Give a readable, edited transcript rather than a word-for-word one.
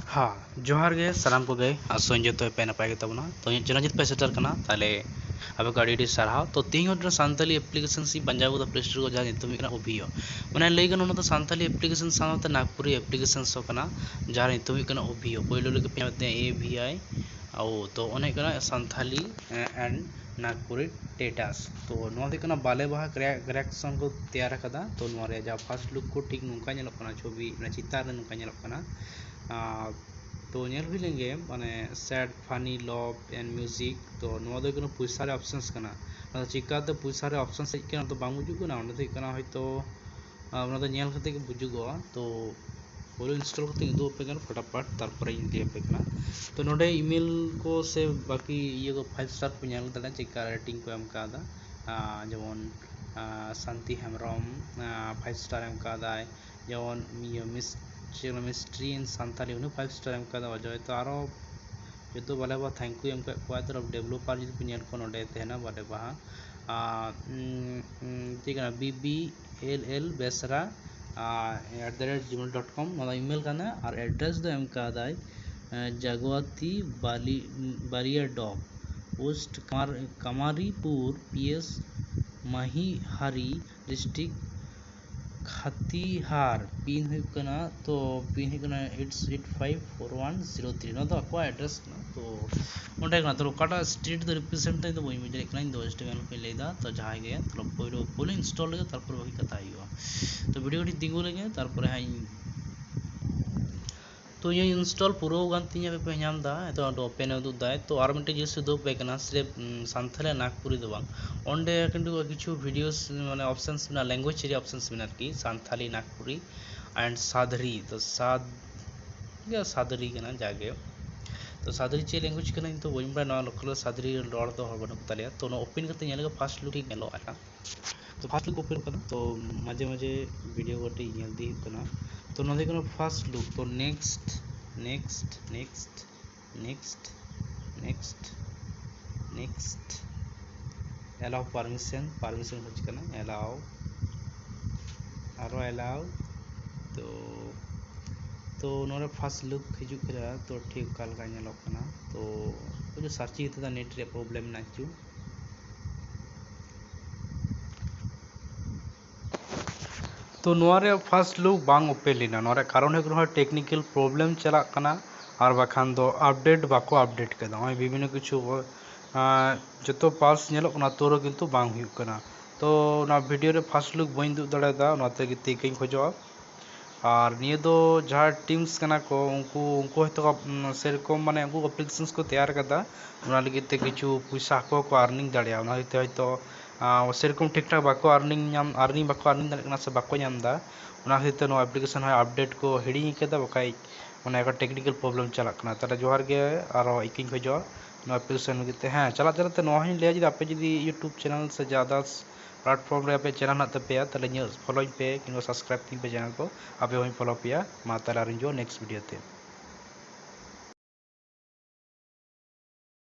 हाँ जोहार गे सानाम को गए आसों जो पे नपाय गे तबना तो चैनल जित पे सेटर करना ताले अब गाड़ी साराव तो तीन सानी एप्लीकेशन सी पंजाब को प्ले स्टोर को जहाँ नितुम ओभियो मैंने लई गन सानी एप्लीकेशन साथ नागपुरी एप्लीकेशन सो कना जहाँ नितुम ओभियो पहिलो लगे पे AVI आओ तो अने सानी एंड नागपुरी टेटास तो नोना बाले बाहा करेक्शन को तैयार कदा तो जहाँ फास्ट लुक को ठीक नौका छवि चितार नौका तो नेल हुई लेंगे माने sad Fani love and music तो पैसा ऑप्शंस कना चिकाते पैसा ऑप्शंस हेकना तो बांग बुजुगना तो नेल करते बुजुगो तो पहले इंस्टॉल करते उदूपे फटाफट तारपर दिएपे तो नोडे ईमेल को से बाकी ये को 5 स्टार को नेल दाड़ा चिका रेटिंग को एम कादा जेमन शांति हेम्ब्रम 5 स्टार एम कादा जेमन मिस्ट्री इन सानताली 5 स्टार एम कादा अजय तो आरो जो बाले बा थैंक यू एम का तो डेवलपर जो पे को नोडे तेना बाले बा ठीक है BBLL बेसरा @gmail.com ईमेल करना और एड्रेस दो एम का जगवती बारिया डॉग post Kamaripur PS Mahihari district Katihar pin हुकना तो पिन हुकना 885410 ना तो आपको एड्रेस ना तो ओंडे कना तो काटा स्ट्रीट तो रिप्रेजेंट तो बई मिले कना इन वेस्ट बेंगल पे लेदा तो जहां गए तो पहले इंस्टॉल लगे तारपर बाकी कथा हुआ तो वीडियो टी दिगु लगे तारपर हाई तो ये इंस्टॉल पूरा गान तीन पे नाम दा तो ओपन उदुदाय तो आर मिटे जिस दो पे कना सिर्फ सानथाली नागपुरी दो बांग ओंडे किंतु किछु वीडियोस माने ऑप्शंस ना लैंग्वेज रे ऑप्शंस में की सानथाली नागपुरी एंड सादरी तो सादरी कना जागे तो सादरी चे लैंग्वेज कना तो बइन बा ना लोकल सादरी लड़ दो हर बन तालिया तो नो ओपन करते नेल फास्ट लुक नेलो आका तो फास्ट लुक ओपन करना तो माजे माजे वीडियो गोटे नेल दी कना तो नोदे कनो फास्ट लुक तो next next next next next next allow permission हो चुका अलाउ आरो अलाउ तो नोरे फास्ट लुक हिजुकरा तो ठीक कालका नेलोकना तो जो सर्चिंग होता नेट रे प्रॉब्लम नाचू तो नोरे फास्ट लुक बांग ओपेलिना नोरे कारण है टेक्निकल प्रॉब्लम चला कना और बाखान दो अपडेट बाको अपडेट कदा ओय विभिन्न किछु जतो पास नेलोकना तोरो किंतु बांग हुयुक कना तो ना वीडियो रे फास्ट लुक बइन दु दड़ादा नाते गिते कई खोजो और निये दो जहाँ टीम्स कना को उनको हयतो सेरकम माने उनको एप्लीकेशंस को तैयार कदा उना लगिते किछु पैसा को अर्निंग दाड़िया उना हयतो सेरकम ठीक ठाक बाको अर्निंग बाको अर्निंग दाड़े से बाको नामदा उना हयतो नो एप्लीकेशन है अपडेट को हिड़ी केदा बकाई माने एक टेक्निकल प्रॉब्लम चला कना ताले जोहार गे आरो इकिन खोजो नो एप्लीकेशन लगिते हाँ चला चलाते नो हिन ले जदि आपे जदि यूट्यूब चैनल से ज्यादा प्लेटफॉर्म रे पे चैनल ना तपेया ताले न्यूज़ फॉलो पे कि सब्सक्राइब तीन पे चैनल को आपे वही फॉलो पिया मा ताला रिंजो नेक्स्ट वीडियो ते।